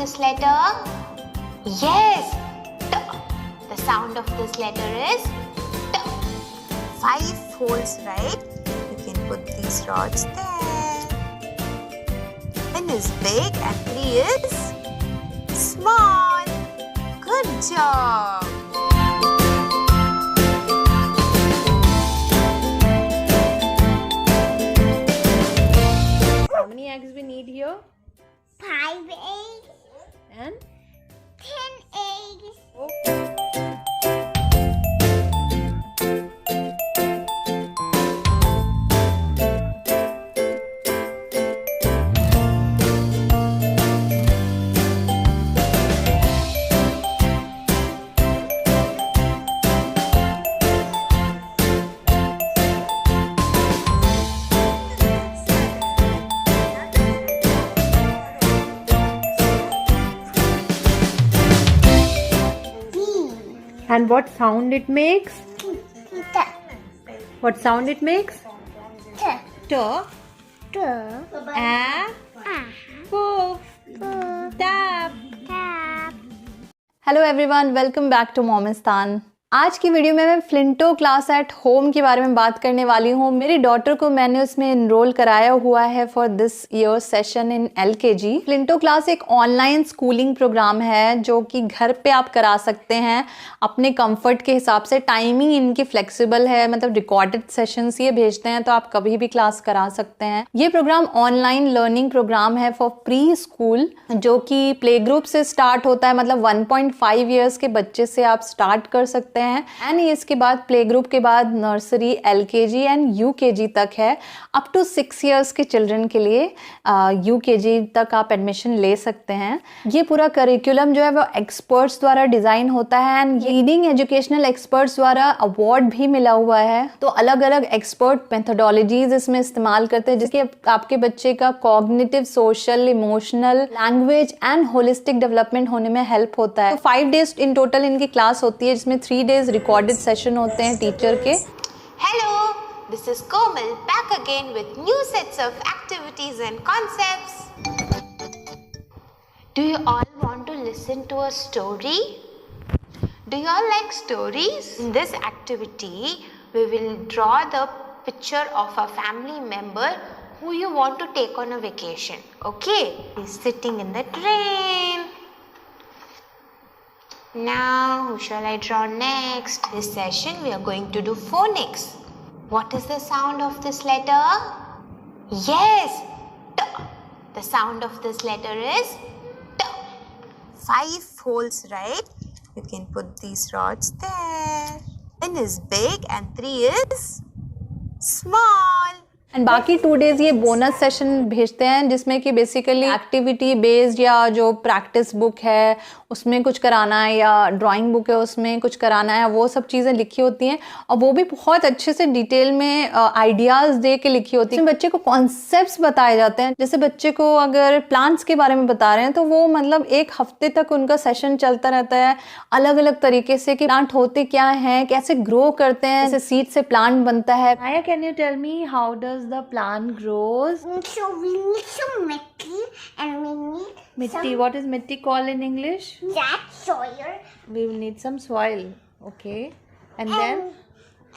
this letter? Yes, T. The sound of this letter is T. 5 holes, right? You can put these rods there. N is big and 3 is small. Good job. How many eggs we need here? 5 eggs And 10 eggs. And what sound it makes? T. What sound it makes? T. T. T. A. Poof. Tap. Tap. Hello everyone, welcome back to Momistan. आज की video में मैं फ्लिंटो class at home के बारे में बात करने वाली हूँ। मेरी डॉटर को मैंने उसमें एनरोल कराया हुआ है for this year session in LKG। Flinto class एक ऑनलाइन स्कूलिंग प्रोग्राम है जो कि घर पे आप करा सकते हैं अपने कंफर्ट के हिसाब से। टाइमिंग इनकी फ्लेक्सिबल है, मतलब रिकॉर्डेड सेशंस ये भेजते हैं तो आप कभी भी क्लास करा सकते हैं। ये प्रोग्राम ऑनलाइन लर्निंग प्रोग्राम है फॉर प्री स्कूल, जो कि प्ले ग्रुप से स्टार्ट होता है, मतलब 1.5 ईयर्स के बच्चे से आप स्टार्ट कर सकते हैं। एंड इसके बाद प्ले ग्रुप के बाद नर्सरी, LKG एंड UKG तक है। अप टू 6 ईयर्स के चिल्ड्रन के लिए UKG तक आप एडमिशन ले सकते हैं। ये पूरा करिकुलम जो है वो एक्सपर्ट्स द्वारा डिजाइन होता है एंड लीडिंग एजुकेशनल एक्सपर्ट्स द्वारा अवार्ड भी मिला हुआ है। तो अलग अलग एक्सपर्ट मेथोडोलॉजीज इसमें इस्तेमाल करते हैं जिसके आपके बच्चे का cognitive, social, emotional, language and holistic development होने में हेल्प होता है। तो 5 डेज इन टोटल इनकी क्लास होती है, जिसमें 3 डेज रिकॉर्डेड सेशन होते हैं टीचर के। Hello, this is Komal back again with new sets of activities and concepts. Do you all want to listen to a story? Do you all like stories? In this activity, we will draw the picture of a family member who you want to take on a vacation. Okay? He's sitting in the train. Now, who shall I draw next? This session we are going to do phonics. What is the sound of this letter? Yes, T. The sound of this letter is T. 5 holes, right? You can put these rods there. N is big and 3 is small. And बाकी 2 days ये bonus session भेजते हैं जिसमें कि basically activity based या जो practice book है उसमें कुछ कराना है या ड्राइंग बुक है उसमें कुछ कराना है, वो सब चीज़ें लिखी होती हैं और वो भी बहुत अच्छे से डिटेल में आइडियाज़ दे के लिखी होती हैं। बच्चे को कॉन्सेप्ट्स बताए जाते हैं। जैसे बच्चे को अगर प्लांट्स के बारे में बता रहे हैं तो वो मतलब 1 हफ्ते तक उनका सेशन चलता रहता है अलग अलग तरीके से कि प्लांट होते क्या हैं, कैसे ग्रो करते हैं, जैसे सीड से प्लांट बनता है। Maya, can you tell me how does the plant grows? So we need some mitti and we need Mitti. What is mitti called in English? that soil We will need some soil. Okay. And then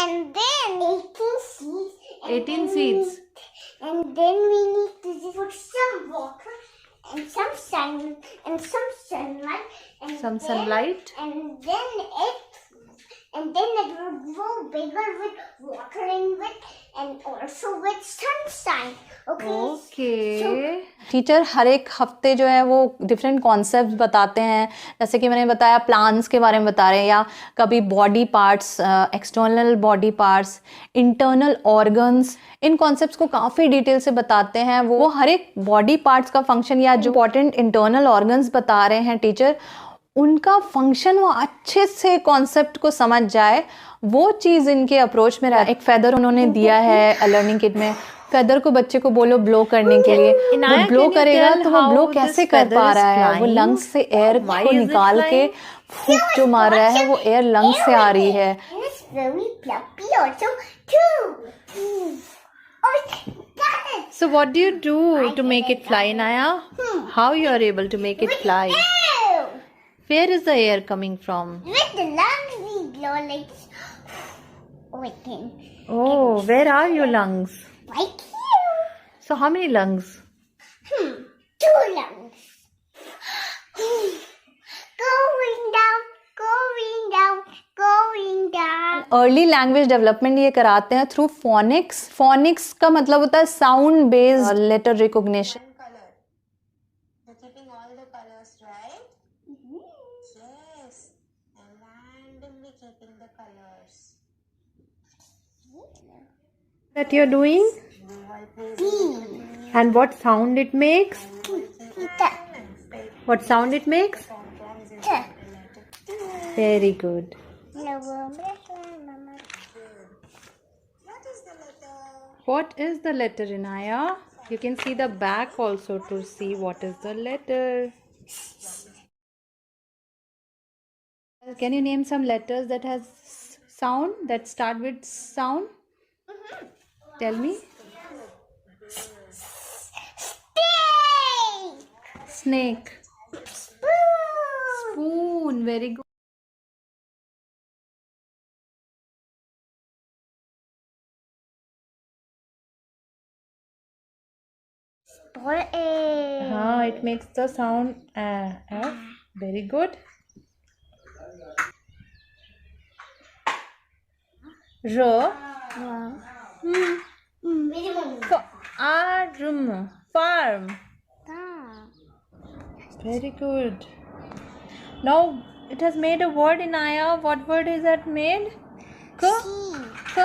and then 18 seeds. And 18 then seeds. And then we need to put some water and some sun and some sunlight and some then, sunlight. and then it will grow bigger with watering with and also with sunshine. Okay. Okay. Teacher हर एक हफ्ते जो है वो different concept बताते हैं, जैसे कि मैंने बताया प्लांट्स के बारे में बता रहे हैं, या कभी body parts, external body parts, internal organs, इन कॉन्सेप्ट्स को काफ़ी डिटेल से बताते हैं। वो हर एक बॉडी पार्ट्स का फंक्शन या जो इंपॉर्टेंट इंटरनल ऑर्गन्स बता रहे हैं टीचर, उनका फंक्शन वो अच्छे से कॉन्सेप्ट को समझ जाए, वो चीज़ इनके अप्रोच में रहा। एक फेदर उन्होंने दिया है लर्निंग किट में। फेदर को बच्चे को बोलो ब्लो करने के लिए, वो ब्लो करेगा तो वो ब्लो कैसे कर पा रहा है? वो लंग्स से एयर को निकाल के फूंक जो मार रहा है वो एयर लंग्स से आ रही है। And it's very fluffy also too. Oh, got it. So what do you do to make it fly, Naya? How you are able to make it fly? Ew. Where is the air coming from? With the lungs we blow like waiting. Oh, where are your lungs? Like here. So how many lungs? 2 lungs. Going down, going down, going down. Early language development ये कराते हैं through phoenix. Phoenix का मतलब होता है sound based letter recognition. Color. You're keeping all the colors, right? Yes. And randomly keeping the colors. That you're doing? And what sound it makes? What sound it makes? Very good. What is the letter, Inaya? You can see the back also to see what is the letter. Can you name some letters that has sound, that start with sound? Tell me. Snake. Spoon. Very good. It makes the sound F. Very good. R. Farm. Farm. Very good. Now it has made a word, Inaya. What word is that made? K. K.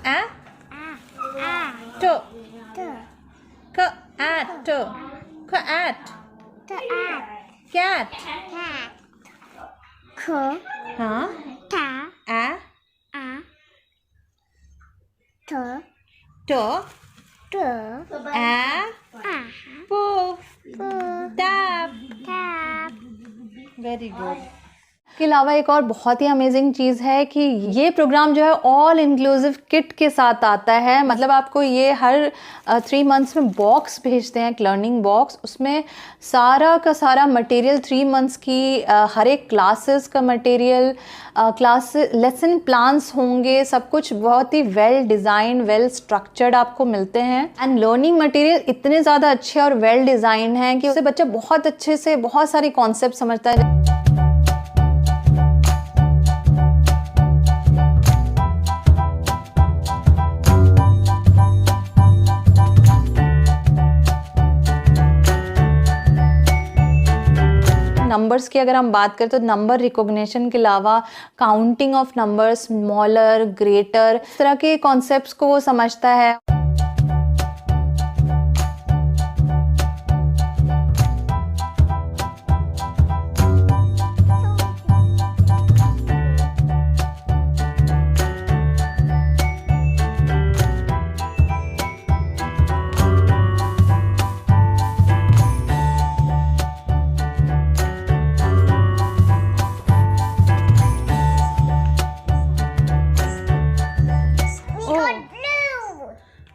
A. T. Cat. Cat. Cat. Huh? A. T. Apple. Tap. Very good. के अलावा एक और बहुत ही amazing चीज़ है कि ये programme जो है ऑल इंक्लूसिव किट के साथ आता है. मतलब आपको ये हर 3 मंथ्स में बॉक्स भेजते हैं, एक लर्निंग बॉक्स. उसमें सारा का सारा मटेरियल 3 मंथ्स की हर एक क्लासेस का मटेरियल, क्लास लेसन प्लान्स होंगे, सब कुछ बहुत ही वेल डिज़ाइन, वेल स्ट्रक्चर्ड आपको मिलते हैं. एंड लर्निंग मटेरियल इतने ज़्यादा अच्छे और वेल डिज़ाइन हैं कि उससे बच्चा बहुत अच्छे से बहुत सारे कॉन्सेप्ट समझता है. नंबर्स की अगर हम बात करें तो नंबर रिकॉग्निशन के अलावा counting of numbers, smaller, greater, इस तरह के कॉन्सेप्ट्स को वो समझता है.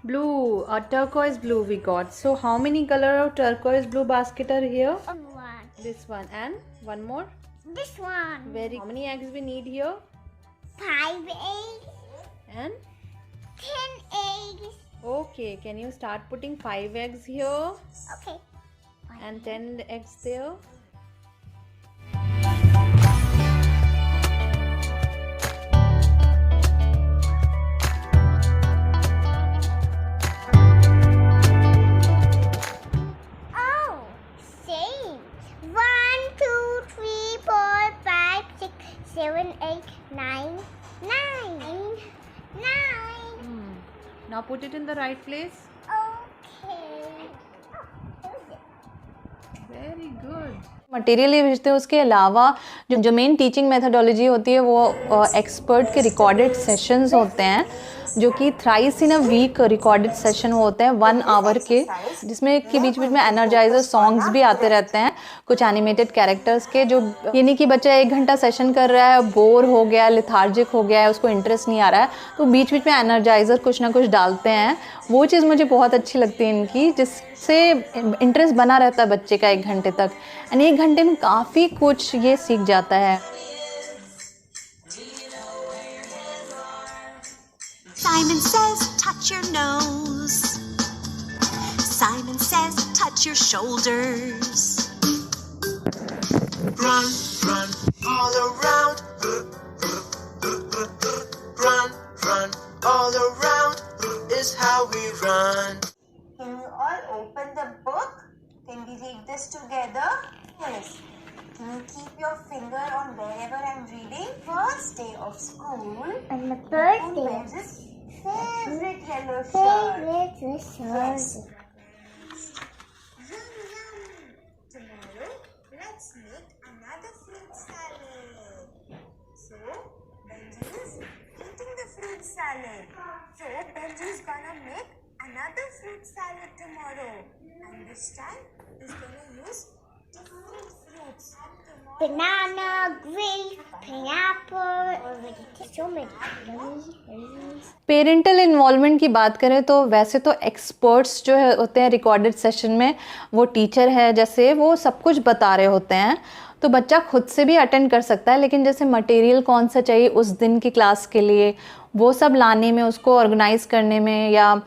Blue, a turquoise blue we got. So how many color of turquoise blue basket are here? One. This one and one more. This one. Very. How many eggs we need here? 5 eggs. And 10 eggs. okay, can you start putting 5 eggs here Okay. and 10 eggs there? Oh, same. 1, 2, 3, 4, 5, 6, 7, 8, 9, 9. Now put it in the right place. Okay. Very good. Material ये भेजते हैं। उसके अलावा जो main teaching methodology होती है वो expert के रिकॉर्डेड सेशंस होते हैं, जो कि thrice in a week recorded session होते हैं 1 आवर के, जिसमें कि बीच बीच में एनर्जाइजर सॉन्ग्स भी आते रहते हैं कुछ एनिमेटेड कैरेक्टर्स के। जो ये नहीं कि बच्चा 1 घंटा सेशन कर रहा है, बोर हो गया, लेथार्जिक हो गया है, उसको इंटरेस्ट नहीं आ रहा है, तो बीच बीच में एनर्जाइजर कुछ ना कुछ डालते हैं। वो चीज़ मुझे बहुत अच्छी लगती है इनकी, जिससे इंटरेस्ट बना रहता है बच्चे का 1 घंटे तक। एंड 1 घंटे में काफ़ी कुछ ये सीख जाता है। Simon says, touch your nose. Simon says, touch your shoulders. Run, run, all around. Run, run, all around is how we run. Can you all open the book? Can we read this together? Yes. Can you keep your finger on wherever I'm reading? First day of school. And the third Who day. wears his favorite yellow shirt? Favorite Yes. shirt. Tomorrow, let's make another fruit salad. So, Benji is eating the fruit salad. So, Benji is gonna make another fruit salad tomorrow. And this time, he's gonna use different fruits. Banana, grape, pineapple, so many. Parental involvement की बात करें तो वैसे तो experts जो है होते हैं रिकॉर्डेड सेशन में, वो टीचर है जैसे, वो सब कुछ बता रहे होते हैं, तो बच्चा खुद से भी अटेंड कर सकता है। लेकिन जैसे मटेरियल कौन सा चाहिए उस दिन की क्लास के लिए, वो सब लाने में, उसको ऑर्गेनाइज करने में, या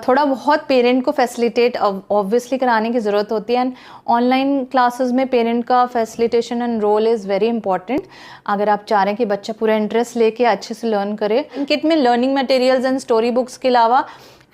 थोड़ा बहुत पेरेंट को फैसिलिटेट ऑब्वियसली कराने की ज़रूरत होती है। एंड ऑनलाइन क्लासेस में पेरेंट का facilitation and role is very important, अगर आप चाह रहे हैं कि बच्चा पूरा इंटरेस्ट लेके अच्छे से लर्न करे। किट में learning materials and story books के अलावा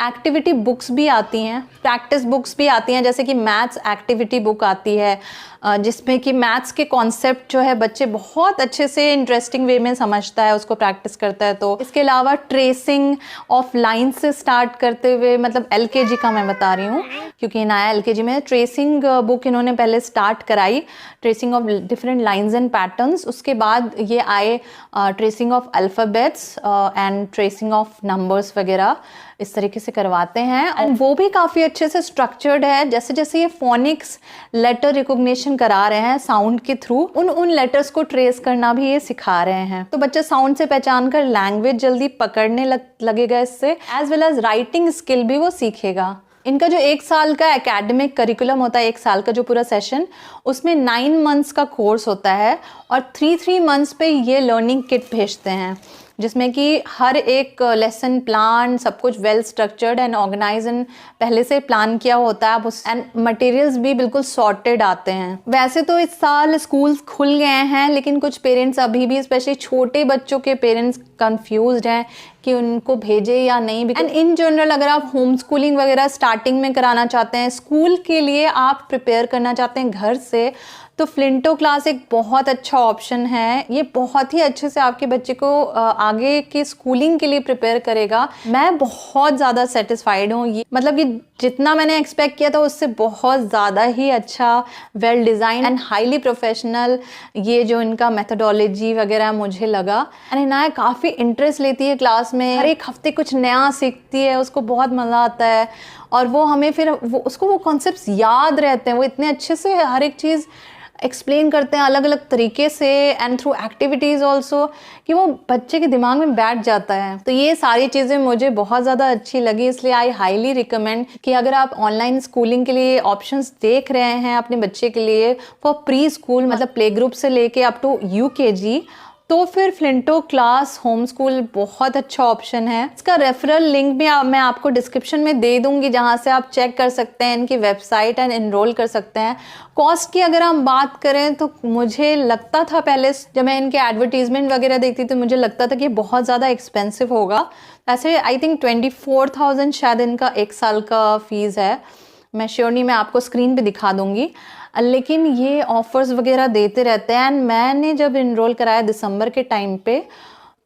एक्टिविटी बुक्स भी आती हैं, प्रैक्टिस बुक्स भी आती हैं, जैसे कि मैथ्स एक्टिविटी बुक आती है, जिसमें कि मैथ्स के कॉन्सेप्ट जो है बच्चे बहुत अच्छे से इंटरेस्टिंग वे में समझता है, उसको प्रैक्टिस करता है। तो इसके अलावा ट्रेसिंग ऑफ लाइन से स्टार्ट करते हुए, मतलब एलकेजी का मैं बता रही हूँ क्योंकि नया एलकेजी में ट्रेसिंग बुक इन्होंने पहले स्टार्ट कराई, tracing of different lines and patterns. उसके बाद ये आए tracing of alphabets and tracing of numbers वगैरह, इस तरीके से करवाते हैं। एंड वो भी काफ़ी अच्छे से स्ट्रक्चर्ड है, जैसे जैसे ये फोनिक्स लेटर रिकॉग्निशन करा रहे हैं साउंड के थ्रू, उन लेटर्स को ट्रेस करना भी ये सिखा रहे हैं। तो बच्चा साउंड से पहचान कर लैंग्वेज जल्दी पकड़ने लगेगा इससे, as well as writing skill भी वो सीखेगा। इनका जो 1 साल का एकेडमिक करिकुलम होता है, 1 साल का जो पूरा सेशन, उसमें 9 मंथ्स का कोर्स होता है और 3 मंथ्स पे ये लर्निंग किट भेजते हैं, जिसमें कि हर एक लेसन प्लान, सब कुछ well structured and organise and पहले से प्लान किया होता है, एंड मटेरियल्स भी बिल्कुल सॉर्टेड आते हैं। वैसे तो इस साल स्कूल्स खुल गए हैं, लेकिन कुछ पेरेंट्स अभी भी, स्पेशली छोटे बच्चों के पेरेंट्स, कंफ्यूज्ड हैं कि उनको भेजे या नहीं। एंड इन जनरल अगर आप होम स्कूलिंग वगैरह स्टार्टिंग में कराना चाहते हैं, स्कूल के लिए आप प्रिपेयर करना चाहते हैं घर से, तो फ्लिंटो क्लास एक बहुत अच्छा ऑप्शन है। ये बहुत ही अच्छे से आपके बच्चे को आगे के स्कूलिंग के लिए प्रिपेयर करेगा। मैं बहुत ज़्यादा सेटिस्फाइड हूँ। ये मतलब कि जितना मैंने एक्सपेक्ट किया था उससे बहुत ज़्यादा ही अच्छा, well design and highly professional ये जो इनका मेथडोलॉजी वगैरह मुझे लगा। एंड इनाया काफ़ी इंटरेस्ट लेती है क्लास में, हर एक हफ्ते कुछ नया सीखती है, उसको बहुत मज़ा आता है और वो हमें फिर उसको वो कॉन्सेप्ट्स याद रहते हैं। वो इतने अच्छे से हर एक चीज़ एक्सप्लेन करते हैं अलग अलग तरीके से एंड थ्रू एक्टिविटीज़ ऑल्सो, कि वो बच्चे के दिमाग में बैठ जाता है। तो ये सारी चीज़ें मुझे बहुत ज़्यादा अच्छी लगी, इसलिए आई हाईली रिकमेंड कि अगर आप ऑनलाइन स्कूलिंग के लिए ऑप्शंस देख रहे हैं अपने बच्चे के लिए फॉर प्री स्कूल, मतलब प्ले ग्रुप से लेके अप टू UKG, तो फिर फ्लिंटो क्लास होम स्कूल बहुत अच्छा ऑप्शन है। इसका रेफरल लिंक भी मैं आपको डिस्क्रिप्शन में दे दूंगी, जहां से आप चेक कर सकते हैं इनकी वेबसाइट एंड एनरोल कर सकते हैं। कॉस्ट की अगर हम बात करें तो मुझे लगता था पहले जब मैं इनके एडवर्टीजमेंट वगैरह देखती थी, मुझे लगता था कि बहुत ज़्यादा एक्सपेंसिव होगा। वैसे आई थिंक 24,000 शायद इनका 1 साल का फ़ीस है, मैं श्योर नहीं, मैं आपको स्क्रीन पे दिखा दूंगी। लेकिन ये ऑफ़र्स वगैरह देते रहते हैं। एंड मैंने जब इनरोल कराया दिसंबर के टाइम पे,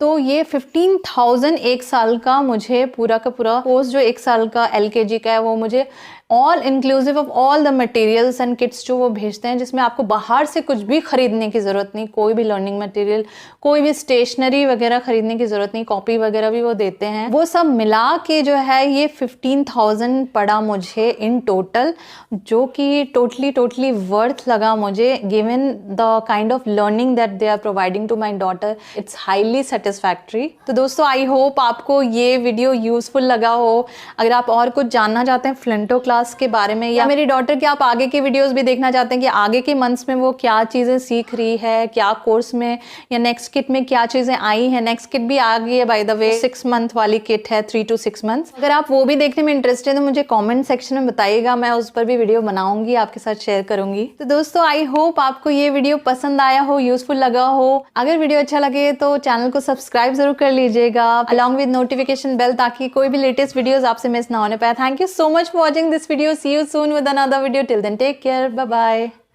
तो ये 15,000 1 साल का मुझे पूरा का पूरा कोर्स जो 1 साल का LKG का है वो मुझे all inclusive of all the materials and kits जो वो भेजते हैं, जिसमें आपको बाहर से कुछ भी खरीदने की ज़रूरत नहीं, कोई भी लर्निंग मटेरियल, कोई भी स्टेशनरी वगैरह खरीदने की ज़रूरत नहीं, कॉपी वगैरह भी वो देते हैं। वो सब मिला के जो है ये 15,000 पड़ा मुझे इन टोटल, जो कि टोटली वर्थ लगा मुझे, given the kind of learning that they are providing to my daughter. It's highly satisfactory. तो दोस्तों, आई होप आपको ये वीडियो यूजफुल लगा हो। अगर आप और कुछ जानना चाहते हैं फ्लिंटो क्लास के बारे में, या मेरी डॉटर के आप आगे के वीडियोस भी देखना चाहते हैं कि आगे के मंथ्स में वो क्या चीज़ें सीख रही है, क्या कोर्स में या नेक्स्ट किट में क्या चीज़ें आई हैं। नेक्स्ट किट भी आ गई है बाय द वे, 6 मंथ वाली किट है, 3 to 6 months। अगर आप वो भी देखने में इंटरेस्टेड है तो मुझे कॉमेंट सेक्शन में बताइएगा, मैं उस पर भी वीडियो बनाऊंगी, आपके साथ शेयर करूंगी। तो दोस्तों, आई होप आपको ये वीडियो पसंद आया हो, यूजफुल लगा हो। अगर वीडियो अच्छा लगे तो चैनल को सब्सक्राइब जरूर कर लीजिएगा, अलॉन्ग विद नोटिफिकेशन बेल, ताकि कोई भी लेटेस्ट वीडियोस आपसे मिस ना होने पाए। Thank you so much for watching this video. See you soon with another video. Till then, take care. Bye bye.